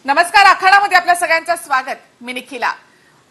नमस्कार, आखाडामध्ये आपल्या सगळ्यांचं स्वागत. मी निखिला.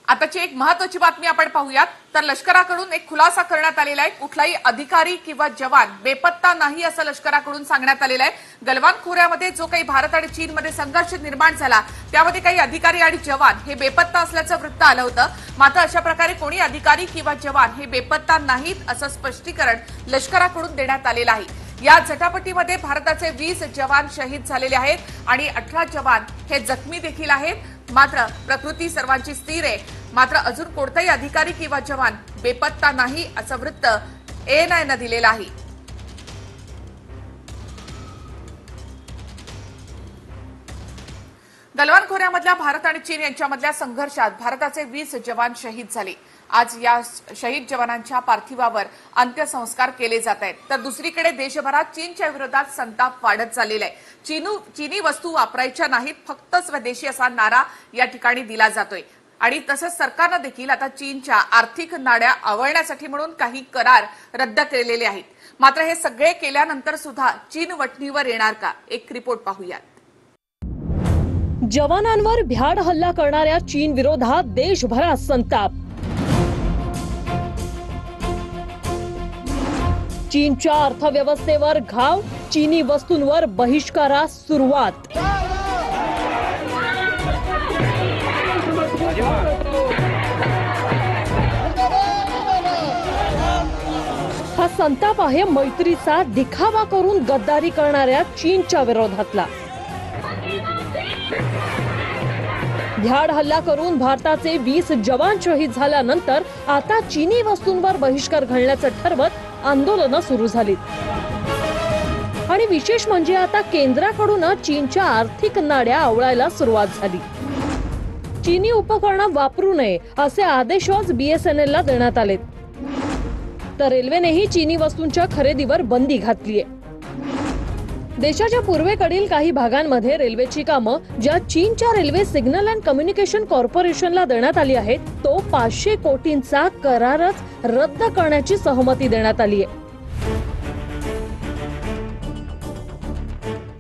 आताची एक महत्त्वाची बातमी आपण पाहूयात. तर लष्कराकडून एक खुलासा करण्यात आलेला आहे. कुठलाही अधिकारी किंवा जवान बेपत्ता नाही असं लष्कराकडून सांगण्यात आलेलं आहे. गलवान खोऱ्यामध्ये जो काही भारत आणि चीनमध्ये संघर्ष निर्माण झाला त्यामध्ये काही अधिकारी आणि जवान हे बेपत्ता असल्याचं वृत्त आलं होतं. मात्र अशा प्रकारे कोणी अधिकारी किंवा जवान हे बेपत्ता नाहीत असं स्पष्टीकरण लष्कराकडून देण्यात आलेलं आहे. या झटापटीमध्ये भारताचे 20 जवान शहीद झालेले आहेत आणि 18 जवान हे जखमी देखील आहेत. मात्र प्रकृती सर्वांची स्थिर आहे. मात्र अजून कोणताही अधिकारी किंवा जवान बेपत्ता नाही असं वृत्त ANIनं दिलेलं आहे. गलवान खोऱ्यामधल्या भारत आणि चीन यांच्यामधल्या संघर्षात भारताचे 20 जवान शहीद झाले. आज या शहीद जवानांच्या पार्थिवावर अंत्यसंस्कार केले जात आहेत. तर दुसरीकडे देशभरात चीनच्या विरोधात संताप वाढत चाललेला आहे. चीनी वस्तू वापरायच्या नाहीत, फक्त स्वदेशी असा नारा या ठिकाणी दिला जातोय. आणि तसंच सरकारनं देखील आता चीनच्या आर्थिक नाड्या आवळण्यासाठी म्हणून काही करार रद्द केलेले आहेत. मात्र हे सगळे केल्यानंतर सुद्धा चीन वठणीवर येणार का? एक रिपोर्ट पाहूयात. जवानांवर भ्याड हल्ला करणाऱ्या चीन विरोधात देशभरात संताप. चीनच्या अर्थव्यवस्थेवर घाव, चीनी वस्तूंवर बहिष्कारास सुरुवात. हा संताप आहे मैत्रीचा दिखावा करून गद्दारी करणाऱ्या चीनच्या विरोधातला. भ्याड हल्ला करून भारताचे 20 जवान शहीद झाल्यानंतर आता चीनी वस्तूंवर बहिष्कार घालण्याचं ठरवत आंदोलनं सुरू झालीत. आणि विशेष म्हणजे आता केंद्राकडून चीनच्या आर्थिक नाड्या आवळायला सुरुवात झाली. चीनी उपकरणं वापरू नये असे आदेशच BSNLला देण्यात आलेत. तर रेल्वेनेही चीनी वस्तूंच्या खरेदीवर बंदी घातलीय. देशाच्या पूर्वेकडील काही भागांमध्ये रेल्वेची कामं ज्या चीनच्या रेल्वे सिग्नल अँड कम्युनिकेशन कॉर्पोरेशनला देण्यात आली आहेत तो 500 कोटींचा करारच रद्द करण्याची सहमती देण्यात आली आहे.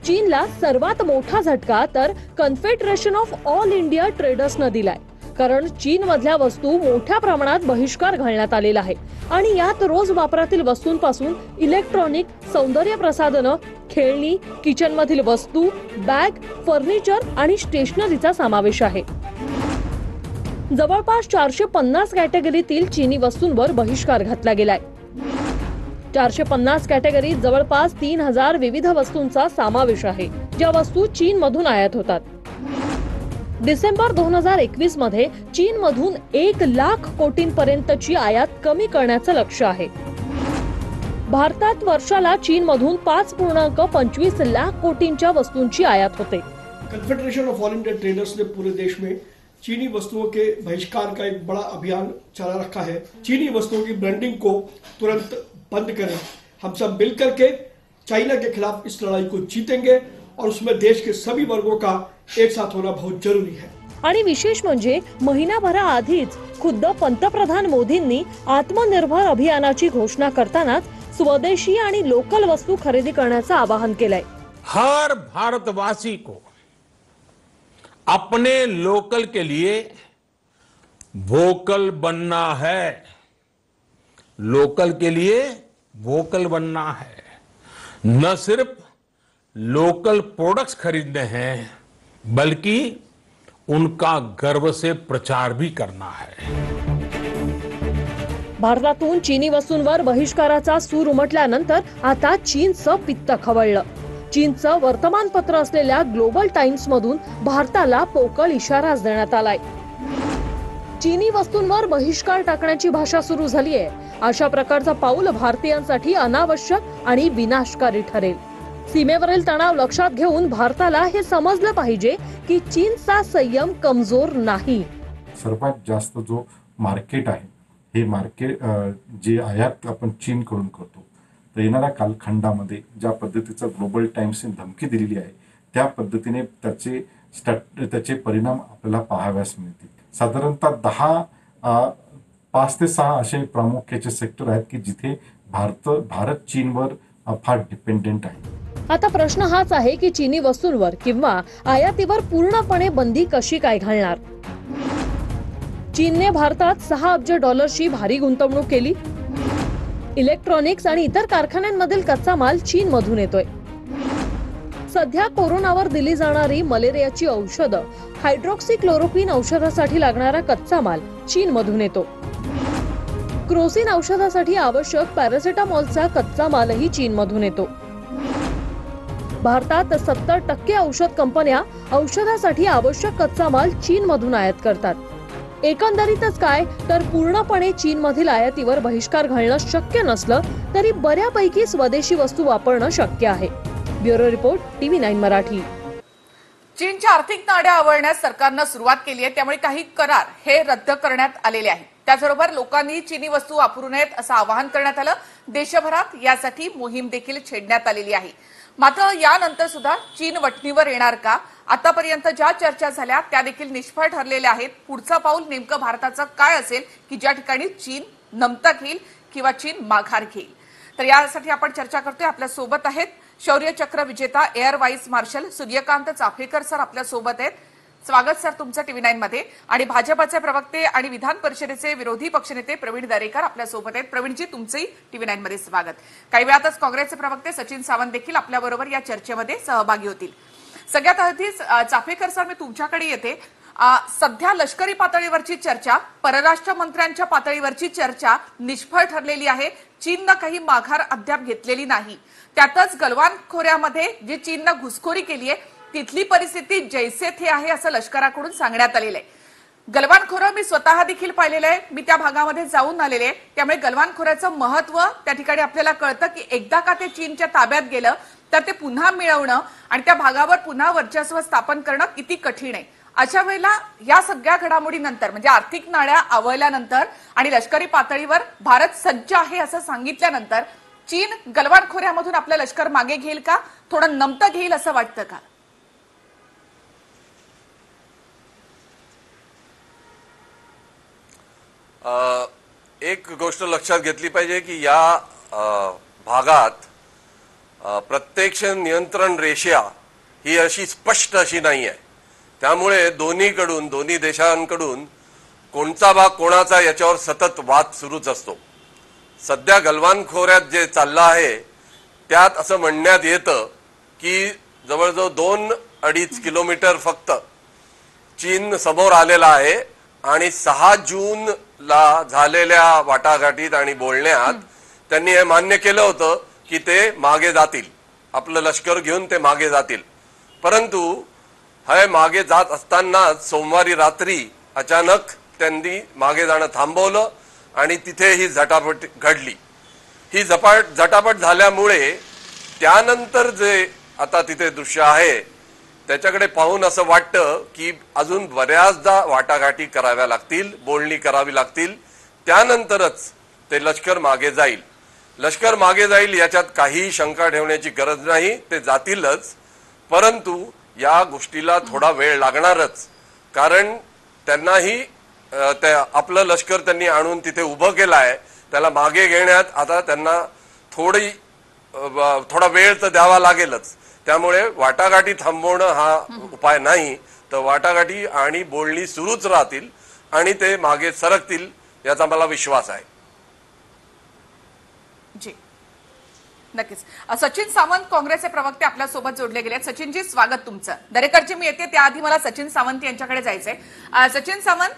चीनला सर्वात मोठा झटका तर कन्फेडरेशन ऑफ ऑल इंडिया ट्रेडर्सनं दिलाय. कारण चीन मधल्या वस्तू मोठ्या प्रमाणात बहिष्कार घालण्यात आलेला आहे आणि यात रोज वापरातील वस्तूंपासून इलेक्ट्रॉनिक, सौंदर्य प्रसाधनं, खेळणी, किचन मधील वस्तू, बॅग, फर्निचर आणि स्टेशनरीचा समावेश आहे. जवळपास 450 कॅटेगरीतील चीनी वस्तूंवर बहिष्कार घातला गेलाय. 450 कॅटेगरीत जवळपास 3000 विविध वस्तूंचा समावेश आहे ज्या वस्तू चीन मधून आयात होतात. डिसेंबर 2021 मध्ये चीन मधून 1 लाख कोटींपर्यंतची आयात कमी करण्याचं लक्ष्य आहे. भारतात वर्षाला चीन मधून 5.25 लाख कोटींच्या वस्तूंची आयात होते. Confederation of all India traders ने पूरे देश में चीनी वस्तुओं के बहिष्कार का एक बड़ा अभियान चला रखा है. चीनी वस्तुओं की ब्रांडिंग को तुरंत बंद करें. हम सब मिलकर के चाइना के खिलाफ इस लड़ाई को जीतेंगे और उसमें देश के सभी वर्गों का एक साथ होना बहुत जरूरी है. आणि विशेष म्हणजे महिनाभराआधीच खुद्द पंतप्रधान मोदींनी आत्मनिर्भर अभियानाची घोषणा करतानाच स्वदेशी आणि लोकल वस्तू खरेदी करण्याचं आवाहन केलंय. हर भारतवासी को अपने लोकल के लिए वोकल बनना है. लोकल के लिए वोकल बनना है. न सिर्फ लोकल प्रोडक्ट्स खरीदने हैं बल्कि उनका गर्व से प्रचार भी करना है. भारतातून चीनी वस्तूंवर बहिष्काराचा सूर उमटल्यानंतर आता चीनचं पित्त खवळलं. चीनचं वर्तमानपत्र असलेल्या ग्लोबल टाइम्स मधून भारताला पोकळ इशाराच देण्यात आलाय. चीनी वस्तूंवर बहिष्कार टाकण्याची भाषा सुरू झाली आहे. अशा प्रकारचा पाऊल भारतीयांसाठी अनावश्यक आणि विनाशकारी ठरेल. सीमेवरील तणाव लक्षात घेऊन भारताला हे समजलं पाहिजे की चीनचा संयम कमजोर नाही. सर्वात जास्त जो मार्केट आहे हे मार्केट जे आयात आपण चीन कडून करतो तर येणाऱ्या कालखंडामध्ये ज्या पद्धतीचा ग्लोबल टाइम्सने धमकी दिलेली आहे त्या पद्धतीने त्याचे परिणाम आपल्याला पाहाव्यास मिळतील. साधारणतः 5 ते 6 असे प्रामुख्याचे सेक्टर आहेत की जिथे भारत चीनवर फार डिपेंडेंट आहे. आता प्रश्न हाच आहे की चीनी वस्तूंवर किंवा आयातीवर पूर्णपणे बंदी कशी काय घालणार? चीनने भारतात 6 अब्ज डॉलरची भारी गुंतवणूक केली. इलेक्ट्रॉनिक्स आणि इतर कारखान्यांमधील कच्चा माल चीनमधून येतोय. सध्या कोरोनावर दिली जाणारी मलेरियाची औषधं, हायड्रोक्सीक्लोरोक्विन औषधासाठी लागणारा कच्चा माल चीनमधून येतो. क्रोसिन औषधासाठी आवश्यक पॅरासिटामॉलचा कच्चा मालही चीनमधून येतो. भारतात 70% औषध कंपन्या औषधासाठी आवश्यक कच्चा माल चीनमधून आयात करतात. एकंदरीतच काय तर पूर्णपणे चीनमधील आयातीवर बहिष्कार घालणं शक्य नसलं तरी बऱ्यापैकी स्वदेशी वस्तू वापरणं शक्य आहे. Bureau report, TV9 Marathi. चीनच्या आर्थिक नाड्या आवळण्यास सरकारनं सुरुवात केली आहे, त्यामुळे काही करार हे रद्द करण्यात आलेले आहेत. त्याचबरोबर लोकांनी चीनी वस्तू वापरू नयेत असं आवाहन करण्यात आलं. देशभरात यासाठी मोहीम देखील छेडण्यात आलेली आहे. मात्र यानंतर सुद्धा चीन वठणीवर येणार का? आतापर्यंत ज्या चर्चा झाल्या त्या देखील निष्फळ ठरलेल्या आहेत. पुढचं पाऊल नेमकं भारताचं काय असेल की ज्या ठिकाणी चीन नमतं घेईल किंवा चीन माघार घेईल? तर यासाठी आपण चर्चा करतोय. आपल्या सोबत आहेत शौर्य चक्र विजेता air vice marshal Suryakant Chaphekar sir आपल्या सोबत आहेत. स्वागत सर तुमचं TV9 मध्ये. आणि भाजपचे प्रवक्ते आणि विधान परिषदेचे विरोधी पक्षनेते प्रवीण दरेकर आपल्या सोबत आहेत. प्रवीणजी तुमचंही TV9 मध्ये स्वागत. काही वेळातच काँग्रेसचे प्रवक्ते सचिन सावंत देखील आपल्याबरोबर या चर्चेमध्ये सहभागी होतील. सगळ्यात आधीच चाफेकर सर मी तुमच्याकडे येते. सध्या लष्करी पातळीवरची चर्चा, परराष्ट्र मंत्र्यांच्या पातळीवरची चर्चा निष्फळ ठरलेली आहे. चीननं काही माघार अद्याप घेतलेली नाही. त्यातच गलवान खोऱ्यामध्ये जी चीननं घुसखोरी केली आहे तिथली परिस्थिती जैसे थे आहे असं लष्कराकडून सांगण्यात आलेलं आहे. गलवान खोरं मी स्वतः देखील पाहिलेलं आहे. मी त्या भागामध्ये जाऊन आलेले आहे. त्यामुळे गलवान खोऱ्याचं महत्व त्या ठिकाणी आपल्याला कळतं की एकदा का ते चीनच्या ताब्यात गेलं तर ते पुन्हा मिळवणं आणि त्या भागावर पुन्हा वर्चस्व स्थापन करणं किती कठीण आहे. अशा वेळेला या सगळ्या घडामोडीनंतर म्हणजे आर्थिक नाड्या आवळल्यानंतर आणि लष्करी पातळीवर भारत सज्ज आहे असं सांगितल्यानंतर चीन गलवान खोऱ्यामधून आपलं लष्कर मागे घेईल का? थोडं नमतं घेईल असं वाटतं का? एक गोष्ट लक्षात घेतली पाहिजे की या भागात प्रत्यक्ष नियंत्रण रेषा ही अशी स्पष्ट अशी नाही आहे. त्यामुळे दोन्ही देशांकडून कोणता भाग कोणाचा याच्यावर सतत वाद सुरूच असतो. सध्या गलवान खोऱ्यात जे चाललं आहे त्यात असं म्हणण्यात येतं की जवळजवळ 2-2.5 किलोमीटर फक्त चीन समोर आलेला आहे आणि 6 जूनला झालेल्या वाटाघाटीत आणि बोलण्यात त्यांनी हे मान्य केलं होतं की ते मागे जातील, आपलं लष्कर घेऊन ते मागे जातील. परंतु हे मागे जात असतानाच सोमवारी रात्री अचानक त्यांनी मागे जाणं थांबवलं आणि तिथे ही झटापट घडली. ही झटापट झाल्यामुळे त्यानंतर जे आता तिथे दृश्य आहे त्याच्याकडे पाहून असं वाटतं की अजून बऱ्याचदा वाटाघाटी कराव्या लागतील, बोलणी करावी लागतील, त्यानंतरच ते लष्कर मागे जाईल. लष्कर मागे जाईल याच्यात काही शंका ठेवण्याची गरज नाही, ते जातीलच. परंतु या गोष्टीला थोडा वेळ लागणारच, कारण त्यांनाही आपलं लष्कर त्यांनी आणून तिथे उभं केलं आहे, त्याला मागे घेण्यात आता त्यांना थोडा वेळ तर द्यावा लागेलच. त्यामुळे वाटाघाटी थांबवणं हा उपाय नाही, तर वाटाघाटी आणि बोलणी सुरूच राहतील आणि ते मागे सरकतील याचा मला विश्वास आहे. जी नक्कीच. सचिन सावंत काँग्रेसचे प्रवक्ते आपल्या सोबत जोडले गेले. सचिनजी स्वागत तुमचं. दरेकरजी मी येते त्याआधी मला सचिन सावंत यांच्याकडे जायचंय. सचिन सावंत,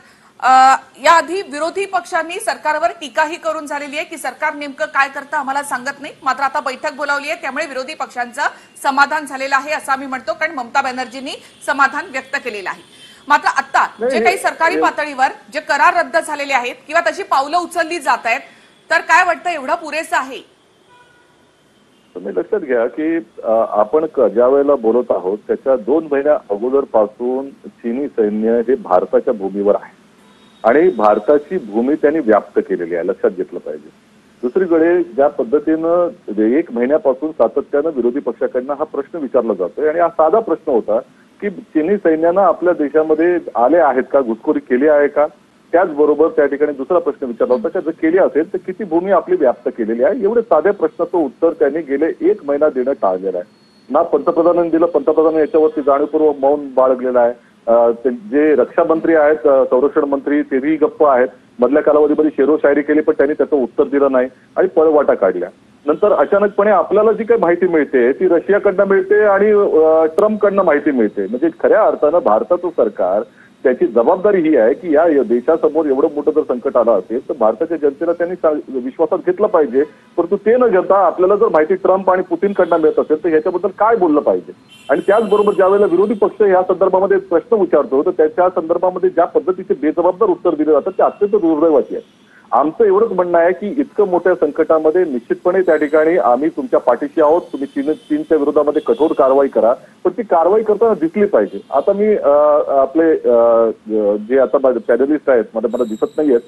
याआधी विरोधी पक्षांनी सरकारवर टीकाही करून झालेली आहे की सरकार नेमकं काय करतं आम्हाला सांगत नाही. मात्र आता बैठक बोलावली आहे त्यामुळे विरोधी पक्षांचं समाधान झालेलं आहे असं आम्ही म्हणतो, कारण ममता बॅनर्जींनी समाधान व्यक्त केलेलं आहे. मात्र आता जे काही सरकारी पातळीवर जे करार रद्द झालेले आहेत किंवा तशी पावलं उचलली जात आहेत, तर काय वाटतं एवढं पुरेसं आहे? तुम्ही लक्षात घ्या की आपण ज्या वेळेला बोलत आहोत त्याच्या 2 महिन्या अगोदर पासून चीनी सैन्य हे भारताच्या भूमीवर आहे आणि भारताची भूमी त्यांनी व्याप्त केलेली आहे, लक्षात घेतलं पाहिजे. दुसरीकडे ज्या पद्धतीनं 1 महिन्यापासून सातत्यानं विरोधी पक्षाकडनं हा प्रश्न विचारला जातोय आणि हा साधा प्रश्न होता की चीनी सैन्यानं आपल्या देशामध्ये आले आहेत का, घुसखोरी केली आहे का. त्याचबरोबर त्या ठिकाणी दुसरा प्रश्न विचारला होता की जर केली असेल तर किती भूमी आपली व्याप्त केलेली आहे. एवढे साध्या प्रश्नाचं उत्तर त्यांनी गेले 1 महिना देणं टाळलेलं आहे. ना पंतप्रधानांनी दिलं. पंतप्रधानांनी याच्यावरती जाणीवपूर्वक मौन बाळगलेलं आहे. जे रक्षा मंत्री आहेत, संरक्षण मंत्री, तेही गप्प आहेत. मधल्या कालावधीमध्ये शेरोशायरी केली पण त्यांनी त्याचं उत्तर दिलं नाही आणि पळवाटा काढल्या. नंतर अचानकपणे आपल्याला जी काही माहिती मिळते ती रशियाकडनं मिळते आणि ट्रम्पकडनं माहिती मिळते. म्हणजे खऱ्या अर्थानं भारताचं सरकार त्याची जबाबदारी ही आहे की या देशासमोर एवढं मोठं जर संकट आलं असेल तर भारताच्या जनतेला त्यांनी विश्वासात घेतलं पाहिजे. परंतु ते न घेता आपल्याला जर माहिती ट्रम्प आणि पुतीनकडनं मिळत असेल तर ह्याच्याबद्दल काय बोललं पाहिजे. आणि त्याचबरोबर ज्यावेळेला विरोधी पक्ष या संदर्भामध्ये प्रश्न विचारतो तर त्याच्या संदर्भामध्ये ज्या पद्धतीचे बेजबाबदार उत्तर दिले जातात ते अत्यंत दुर्दैवाची आहे. आमचं एवढंच म्हणणं आहे की इतकं मोठ्या संकटामध्ये निश्चितपणे त्या ठिकाणी आम्ही तुमच्या पाठीशी आहोत. तुम्ही चीनच्या विरोधामध्ये कठोर कारवाई करा, पण ती कारवाई करताना दिसली पाहिजे. आता मी आपले जे आता पॅनलिस्ट आहेत मला दिसत नाहीयेत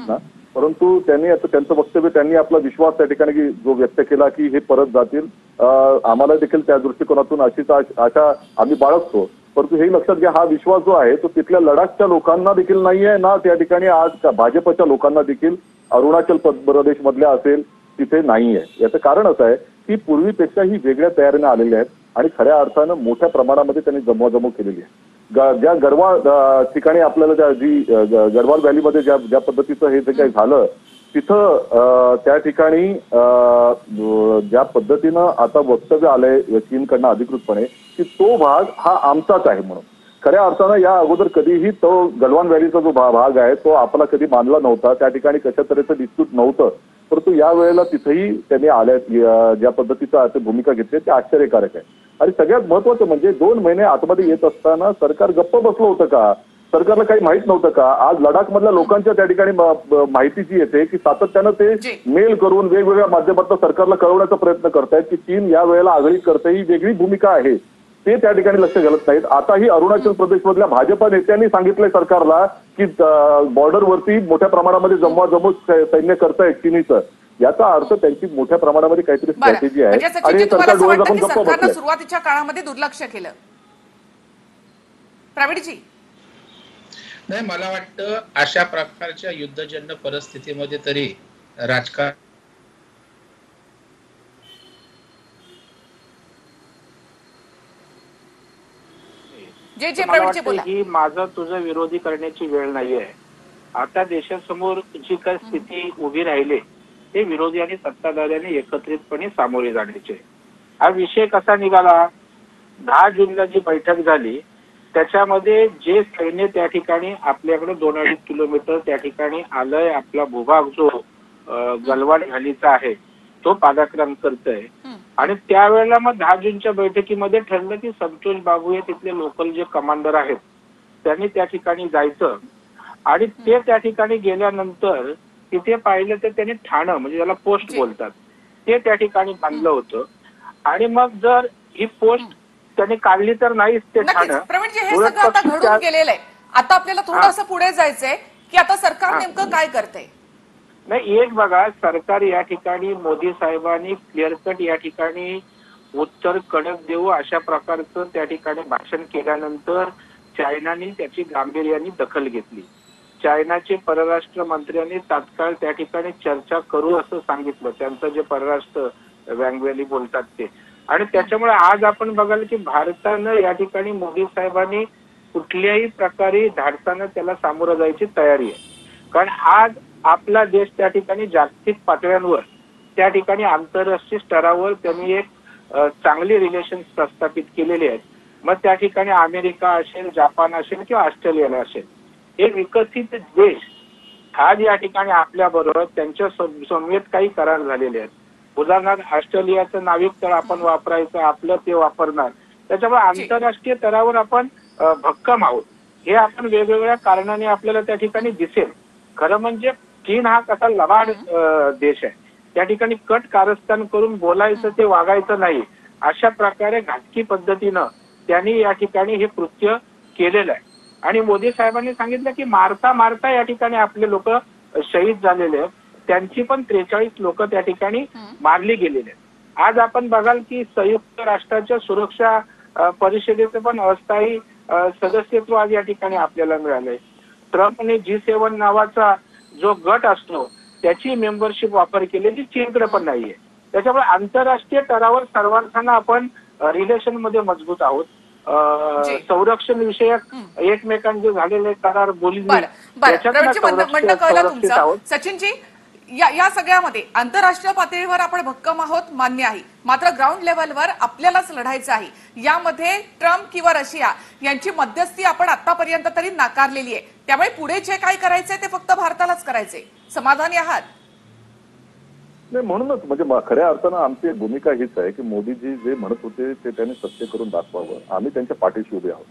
ना, परंतु त्यांनी आता त्यांचं वक्तव्य त्यांनी आपला विश्वास त्या ठिकाणी जो व्यक्त केला की हे परत जातील. आम्हाला देखील त्या दृष्टिकोनातून अशीच आशा आम्ही बाळगतो. परंतु हे लक्षात घ्या, हा विश्वास जो आहे तो तिथल्या लडाखच्या लोकांना देखील नाहीये ना त्या ठिकाणी आज भाजपच्या लोकांना देखील अरुणाचल प्रदेश मधल्या असेल तिथे नाहीये. याचं कारण असं आहे की पूर्वीपेक्षा ही वेगळ्या तयारीने आलेले आहेत आणि खऱ्या अर्थानं मोठ्या प्रमाणामध्ये त्यांनी जमवाजमव केलेली आहे. ज्या गरवाल ठिकाणी आपल्याला गरवाल व्हॅलीमध्ये ज्या पद्धतीचं हे जे काही झालं तिथं त्या ठिकाणी ज्या पद्धतीनं आता वक्तव्य आलंय चीनकडनं अधिकृतपणे की तो भाग हा आमचाच आहे म्हणून. खऱ्या अर्थानं या अगोदर कधीही तो गलवान व्हॅलीचा जो भाग आहे तो आपला कधी मानला नव्हता. त्या ठिकाणी कशा तऱ्हेचं डिस्प्यूट नव्हतं. परंतु या वेळेला तिथेही त्यांनी आल्या ज्या पद्धतीचं भूमिका घेतली ते आश्चर्यकारक आहे. आणि सगळ्यात महत्वाचं म्हणजे 2 महिने आतमध्ये येत असताना सरकार गप्प बसलं होतं का? सरकारला काही माहित नव्हतं का? आज लडाख मधल्या लोकांच्या त्या ठिकाणी माहिती जी येते की सातत्यानं ते मेल करून वेगवेगळ्या माध्यमातून सरकारला कळवण्याचा प्रयत्न करतायत की चीन या वेळेला आघाडी करते, ही वेगळी भूमिका आहे. ते त्या ठिकाणी लक्ष घालत नाहीत. आताही अरुणाचल प्रदेशमधल्या भाजपा नेत्यांनी सांगितलंय सरकारला की बॉर्डरवरती मोठ्या प्रमाणामध्ये जमवाजमव सैन्य करतायत चीनीचं. याचा अर्थ त्यांची मोठ्या प्रमाणामध्ये काहीतरी स्ट्रॅटेजी आहे आणि सरकार डोळे दाखवून गप्प बसलंय. सुरुवातीच्या काळामध्ये दुर्लक्ष केलं. प्रवीणजी, नाही, मला वाटतं अशा प्रकारच्या युद्धजन्य परिस्थितीमध्ये तरी राजकारण ही माझं तुझं विरोधी करण्याची वेळ नाहीये. आता देशासमोर जी काही स्थिती उभी राहिली ते विरोधी आणि सत्ताधाऱ्यांनी एकत्रितपणे सामोरे जाण्याचे. हा विषय कसा निघाला? 10 जूनला जी बैठक झाली त्याच्यामध्ये जे सैन्य त्या ठिकाणी आपल्याकडे 2-2.5 किलोमीटर त्या ठिकाणी आलंय, आपला भूभाग जो गलवान व्हॅलीचा आहे तो पादाक्रांत करतोय. आणि त्यावेळेला मग 10 जूनच्या बैठकीमध्ये ठरलं की संतोष बाबू हे तिथले लोकल जे कमांडर आहेत त्यांनी त्या ठिकाणी जायचं. आणि ते त्या ठिकाणी गेल्यानंतर तिथे पाहिलं तर त्यांनी ठाणं म्हणजे त्याला पोस्ट बोलतात ते त्या ठिकाणी बांधलं होतं. आणि मग जर ही पोस्ट त्यांनी काढली तर नाहीच ते ठाणं. प्रवीणजी, हे सगळं आता घडून गेलेलं आहे. आता आपल्याला थोडंसं पुढे जायचंय की आता सरकार नेमकं काय करते. नाही, एक बघा, सरकार या ठिकाणी मोदी साहेबांनी क्लिअर कट या ठिकाणी उत्तर कडक देऊ अशा प्रकारचं त्या ठिकाणी भाषण केल्यानंतर चायनाने त्याची गांभीर्याने दखल घेतली. चायनाचे परराष्ट्र मंत्र्यांनी तात्काळ त्या ठिकाणी चर्चा करू असं सांगितलं. त्यांचं जे परराष्ट्र वँगवेली बोलतात ते. आणि त्याच्यामुळे आज आपण बघाल की भारतानं या ठिकाणी मोदी साहेबांनी कुठल्याही प्रकारे धाडसानं त्याला सामोरं जायची तयारी आहे. कारण आज आपला देश त्या ठिकाणी जागतिक पातळ्यांवर त्या ठिकाणी आंतरराष्ट्रीय स्तरावर त्यांनी एक चांगली रिलेशन प्रस्थापित केलेली आहेत. मग त्या ठिकाणी अमेरिका असेल, जापान असेल किंवा ऑस्ट्रेलियाला असेल, हे विकसित देश आज या ठिकाणी आपल्या बरोबर त्यांच्या समवेत काही करार झालेले आहेत. उदाहरणार्थ ऑस्ट्रेलियाचं नाविक तळ आपण वापरायचं, आपलं ते वापरणार. त्याच्यामुळे आंतरराष्ट्रीय स्तरावर आपण भक्कम आहोत हे आपण वेगवेगळ्या कारणाने आपल्याला त्या ठिकाणी दिसेल. खरं म्हणजे चीन हा कसा लबाड देश आहे. त्या ठिकाणी कट कारस्थान करून बोलायचं ते वागायचं नाही अशा प्रकारे घातकी पद्धतीनं त्यांनी या ठिकाणी हे कृत्य केलेलं आहे. आणि मोदी साहेबांनी सांगितलं की मारता मारता या ठिकाणी आपले लोक शहीद झालेले आहेत. त्यांची पण 43 लोक त्या ठिकाणी मारली गेलेली आहेत. आज आपण बघाल की संयुक्त राष्ट्राच्या सुरक्षा परिषदेचं पण अस्थायी सदस्यत्व आज या ठिकाणी आपल्याला मिळालंय. ट्रम्पने G7 नावाचा जो गट असतो त्याची मेंबरशिप वापर केलेली चीनकडे पण नाहीये. त्याच्यामुळे आंतरराष्ट्रीय स्तरावर सर्वांना आपण रिलेशन मध्ये मजबूत आहोत. जी. संरक्षण विषयक एकमेकांचे झालेले करार बोलणी बरं बरं याच्यातनं प्रवीणजी म्हणणं कळलं संरक्षित तुमचं. आहोत. सचिनजी, या सगळ्यामध्ये आंतरराष्ट्रीय पातळीवर आपण भक्कम आहोत, मान्य आहे, मात्र ग्राउंड लेव्हलवर आपल्यालाच लढायचं आहे. यामध्ये ट्रम्प किंवा रशिया यांची मध्यस्थी आपण आतापर्यंत तरी नाकारलेली आहे. त्यामुळे पुढे जे काय करायचंय ते फक्त भारतालाच करायचंय. समाधानी आहात? नाही, म्हणूनच म्हणजे खऱ्या अर्थानं आमची भूमिका हीच आहे की मोदीजी जे म्हणत होते ते त्यांनी सत्य करून दाखवावं. आम्ही त्यांच्या पाठीशी उभे आहोत.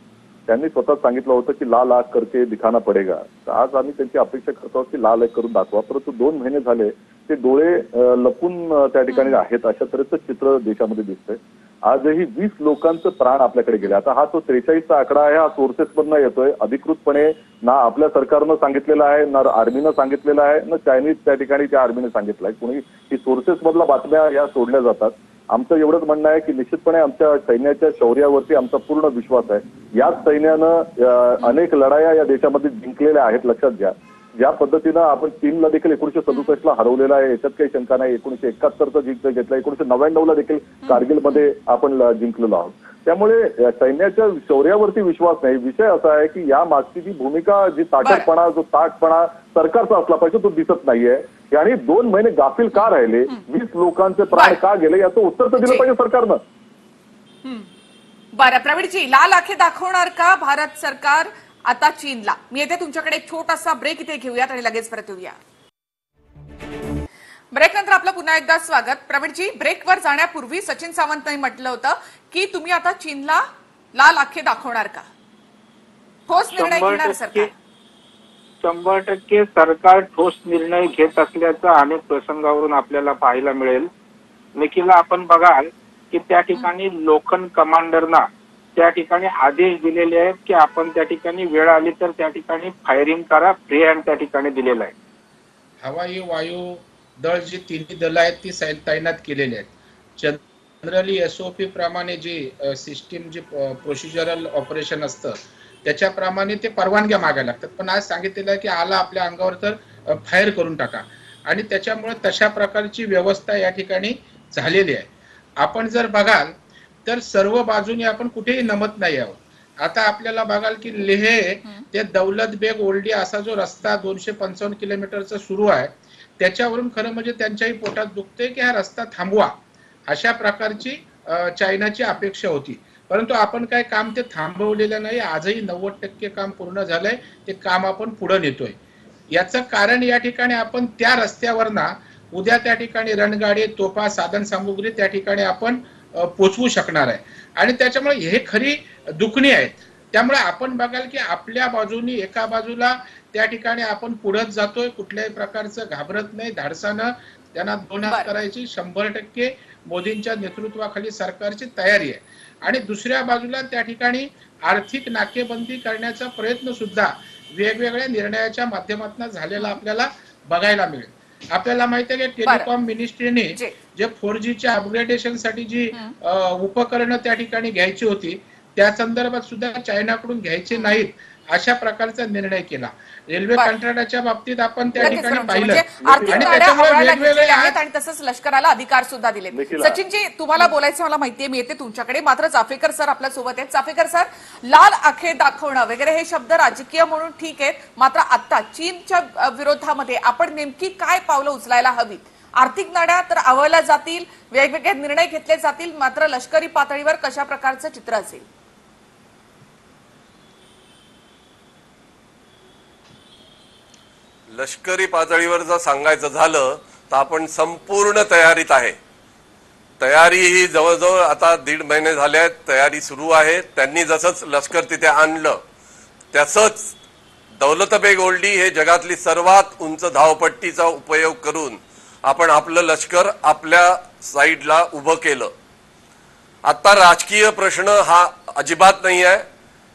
त्यांनी स्वतः सांगितलं होतं की लाल आग करके दिखाना पडेगा. तर आज आम्ही त्यांची अपेक्षा करतो की लाल आग करून दाखवा. परंतु 2 महिने झाले ते डोळे लपून त्या ठिकाणी आहेत, अशा तऱ्हेचं चित्र देशामध्ये दिसतंय. आजही 20 लोकांचं प्राण आपल्याकडे गेले. आता हा तो 43चा आकडा आहे, हा सोर्सेस मधनं येतोय. अधिकृतपणे ना आपल्या सरकारनं सांगितलेलं आहे, ना आर्मीनं सांगितलेलं आहे, ना चायनीज त्या ठिकाणी त्या आर्मीने सांगितलं आहे. कोणी ही सोर्सेस मधल्या बातम्या या सोडल्या जातात. आमचं एवढंच म्हणणं आहे की निश्चितपणे आमच्या सैन्याच्या शौर्यावरती आमचा पूर्ण विश्वास आहे. याच सैन्यानं अनेक लढाया या देशामध्ये जिंकलेल्या आहेत. लक्षात घ्या, ज्या पद्धतीनं आपण चीनला देखील 1967ला हरवलेला आहे, याच्यात काही शंका नाही. 1971चा जिंक घेतला, 1999ला देखील कारगिलमध्ये आपण जिंकलेलो आहोत. त्यामुळे सैन्याच्या शौर्यावरती विश्वास नाही. विषय असा आहे की या मागची जी भूमिका, जी ताकदपणा, जो ताकपणा सरकारचा असला पाहिजे तो दिसत नाहीये. आणि 2 महिने गाफील का राहिले, 20 लोकांचे प्राण का गेले, याचं उत्तर तर दिलं पाहिजे सरकारनं. बरं प्रवीणजी, लाल आखे दाखवणार का भारत सरकार आता चीनला? मी येते तुमच्याकडे. एक छोटासा ब्रेक इथे घेऊयात आणि लगेच परत येऊया. ब्रेक नंतर आपलं पुन्हा एकदा स्वागत. प्रवीणजी, ब्रेकवर जाण्यापूर्वी सचिन सावंतने म्हटलं होतं की तुम्ही आता चीनला लाल आखे दाखवणार का? ठोस निर्णय घेणार सरकार? 100% सरकार ठोस निर्णय घेत असल्याचं अनेक प्रसंगावरून आपल्याला पाहायला मिळेल. निखिला, आपण बघाल की त्या ठिकाणी लोखंड कमांडरना त्या ठिकाणी आदेश दिलेले आहेत की आपण त्या ठिकाणी वेळ आली तर त्या ठिकाणी फायरिंग करा, फ्री हँड त्या ठिकाणी दिलेला आहे. हवाई वायू दळ जी तिन्ही दल आहेत ती तैनात केलेली आहेत. जनरली SOP प्रमाणे जी सिस्टीम जी प्रोसिजरल ऑपरेशन असतं त्याच्याप्रमाणे ते परवानग्या मागायला लागतात. पण आज सांगितलेलं आहे की आला आपल्या अंगावर तर फायर करून टाका. आणि त्याच्यामुळे तशा प्रकारची व्यवस्था या ठिकाणी झालेली आहे. आपण जर बघाल तर सर्व बाजूने आपण कुठेही नमत नाही आहोत. आता आपल्याला बघाल की लेह ते दौलत बेग ओल्डी असा जो रस्ता 255 किलोमीटरचा सुरू आहे, त्याच्यावरून खरं म्हणजे त्यांच्याही पोटात दुखते की हा रस्ता थांबवा, अशा प्रकारची चायनाची अपेक्षा होती. परंतु आपण काय काम ते थांबवलेलं नाही. आजही 90% काम पूर्ण झालंय. ते काम आपण पुढे नेतोय. याचं कारण या ठिकाणी आपण त्या रस्त्यावर ना उद्या त्या ठिकाणी रणगाडी, तोफा, साधन सामुग्री त्या ठिकाणी आपण पोचवू शकणार आहे. आणि त्याच्यामुळे हे खरी दुखणी आहेत. त्यामुळे आपण बघाल की आपल्या बाजूनी एका बाजूला त्या ठिकाणी आपण पुढेच जातोय, कुठल्याही प्रकारचं घाबरत नाही, धाडसानं त्यांना दोन हात करायची 100% मोदींच्या नेतृत्वाखाली सरकारची तयारी आहे. आणि दुसऱ्या बाजूला त्या ठिकाणी आर्थिक नाकेबंदी करण्याचा प्रयत्न सुद्धा वेगवेगळ्या निर्णयाच्या माध्यमातून झालेला आपल्याला बघायला मिळेल. आपल्याला माहिती आहे की टेलिकॉम मिनिस्ट्रीने जे 4Gच्या अपग्रेडेशनसाठी जी उपकरणं त्या ठिकाणी घ्यायची होती त्या संदर्भात सुद्धा चायनाकडून घ्यायचे नाहीत अशा प्रकारचा निर्णय केला. रेल्वे कंत्राटाच्या बाबतीत आपण त्या ठिकाणी पाहिलं आणि त्याच्यामुळे वेगवेगळे आहेत आणि तसंच लष्कराला अधिकार सुद्धा दिले. सचिनजी, तुम्हाला बोलायचं मला माहितीये, मी येते तुमच्याकडे. मात्र चाफेकर सर आपल्या सोबत आहेत. चाफेकर सर, लाल आखे दाखवणं वगैरे हे शब्द राजकीय म्हणून ठीक आहेत, मात्र आता चीनच्या विरोधामध्ये आपण नेमकी काय पावलं उचलायला हवीत? आर्थिक नाड्या तर आवळल्या जातील, वेगवेगळे निर्णय घेतले जातील, मात्र लष्करी पातळीवर कशा प्रकारचं चित्र असेल? लष्करी पातळीवर जर सांगायचं झालं तर आपण संपूर्ण तयारीत आहे. तयारी ही जवळजवळ आता 1.5 महिने झाले आहेत, तयारी सुरू आहे. त्यांनी जसंच लष्कर तिथे आणलं तसंच दौलत बेग ओल्डी हे जगातली सर्वात उंच धावपट्टीचा उपयोग करून आपण आपलं लष्कर आपल्या साईडला उभं केलं. आता राजकीय प्रश्न हा अजिबात नाही आहे,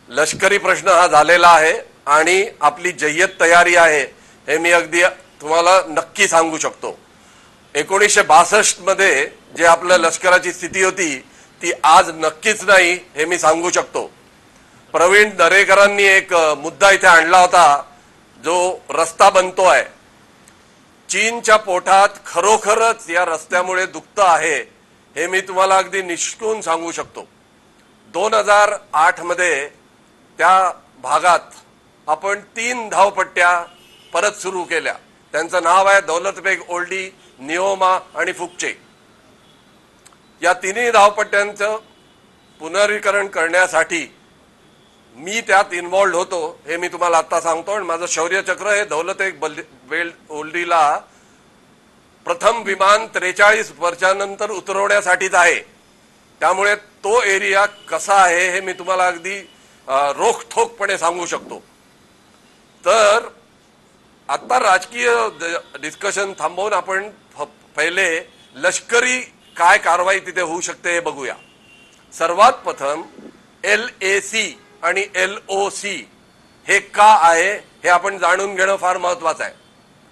लष्करी प्रश्न हा झालेला आहे आणि आपली जय्यत तयारी आहे हे मी अगदी तुम्हाला नक्की सांगू शकतो. 1962 मध्ये जे आपल्या लष्कराची स्थिती होती ती आज नक्कीच नाही हे मी सांगू शकतो. प्रवीण दरेकरांनी एक मुद्दा इथे आणला होता, जो रस्ता बनतोय चीनच्या पोटात खरोखरच या रस्त्यामुळे दुखतं आहे हे मी तुम्हाला अगदी निष्कून सांगू शकतो. 2008 मध्ये त्या भागात आपण 3 धावपट्ट्या परत सुरू केल्या. त्यांचं नाव आहे दौलतबेग ओल्डी, निओमा आणि फुकचे. या तिन्ही धावपट्ट्यांचं पुनरीकरण करण्यासाठी मी त्यात इन्व्हॉल्ड होतो हे मी तुम्हाला आता सांगतो. आणि माझं शौर्यचक्र हे दौलतबेग ओल्डीला प्रथम विमान 43 वर्षांनंतर उतरवण्यासाठीच आहे. त्यामुळे तो एरिया कसा आहे हे मी तुम्हाला अगदी रोखठोकपणे सांगू शकतो. तर आता राजकीय डिस्कशन थांबवून आपण पहिले लष्करी काय कारवाई तिथे होऊ शकते हे बघूया. सर्वात प्रथम LAC आणि LOC हे का आहे हे आपण जाणून घेणं फार महत्वाचं आहे.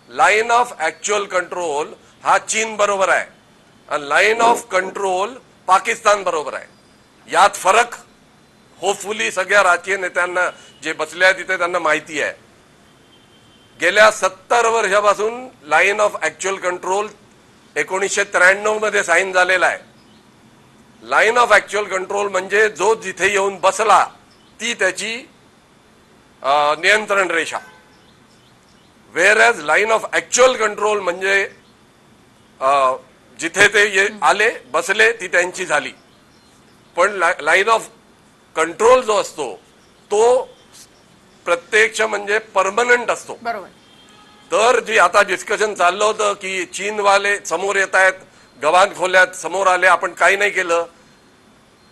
लाईन ऑफ ऍक्च्युअल कंट्रोल हा चीन बरोबर आहे आणि लाईन ऑफ कंट्रोल पाकिस्तान बरोबर आहे. यात फरक होपफुली सगळ्या राजकीय नेत्यांना जे बसले आहेत तिथे त्यांना माहिती आहे. गेल्या 70 वर्षापासून लाईन ऑफ ऍक्च्युअल कंट्रोल 1993 मध्ये साईन झालेला आहे. लाईन ऑफ ऍक्च्युअल कंट्रोल म्हणजे जो जिथे येऊन बसला ती त्याची नियंत्रण रेषा. वेअरएज लाईन ऑफ ऍक्च्युअल कंट्रोल म्हणजे जिथे ते आले बसले ती त्यांची झाली. पण लाईन ऑफ कंट्रोल जो असतो तो प्रत्यक्ष म्हणजे परमनंट असतो. बरोबर. तर जे आता डिस्कशन चाललं होतं की चीनवाले समोर येत आहेत, गव्हाण खोल्यात समोर आले, आपण काही नाही केलं,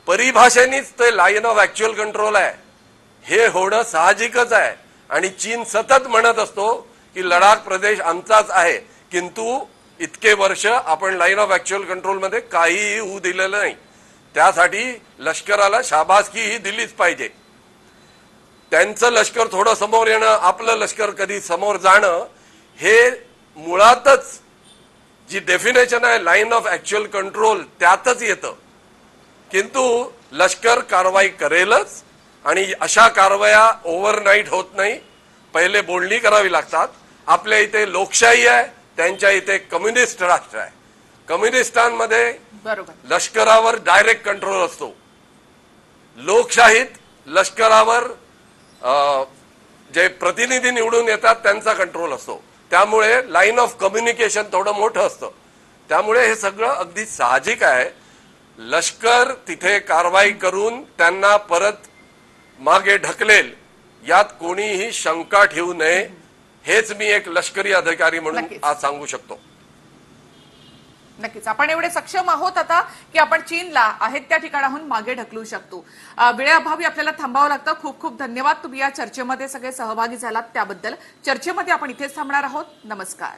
परिभाषेनेच ते लाईन ऑफ ऍक्च्युअल कंट्रोल आहे. हे होणं साहजिकच आहे. आणि चीन सतत म्हणत असतो की लडाख प्रदेश आमचाच आहे, किंतु इतके वर्ष आपण लाईन ऑफ ऍक्च्युअल कंट्रोल मध्ये काहीही होऊ दिलेलं नाही. त्यासाठी लष्कराला शाबासकीही दिलीच पाहिजे. त्यांचं लष्कर थोडं समोर येणं, आपलं लष्कर कधी समोर जाणं हे मुळातच जी डेफिनेशन आहे लाईन ऑफ ऍक्च्युअल कंट्रोल त्यातच येतं. किंतु लष्कर कारवाई करेलच आणि अशा कारवाया ओव्हरनाईट होत नाही. पहिले बोलणी करावी लागतात. आपल्या इथे लोकशाही आहे, त्यांच्या इथे कम्युनिस्ट राष्ट्र आहे. कम्युनिस्टांमध्ये बरोबर लष्करावर डायरेक्ट कंट्रोल असतो. लोकशाहीत लष्करावर जे प्रतिनिधी निवडून येतात त्यांचा कंट्रोल असतो. त्यामुळे लाईन ऑफ कम्युनिकेशन थोडं मोठं असतं. त्यामुळे हे सगळं अगदी साहजिक आहे. लष्कर तिथे कारवाई करून त्यांना परत मागे ढकलेल यात कोणीही शंका ठेवू नये. हेच मी एक लष्करी अधिकारी म्हणून आज सांगू शकतो. नक्कीच आपण एवढे सक्षम आहोत आता की आपण चीनला आहेत त्या ठिकाणाहून मागे ढकलू शकतो. वेळेअभावी आपल्याला थांबावं लागतं. खूप खूप धन्यवाद तुम्ही या चर्चेमध्ये सगळे सहभागी झालात त्याबद्दल. चर्चेमध्ये आपण इथेच थांबणार आहोत. नमस्कार.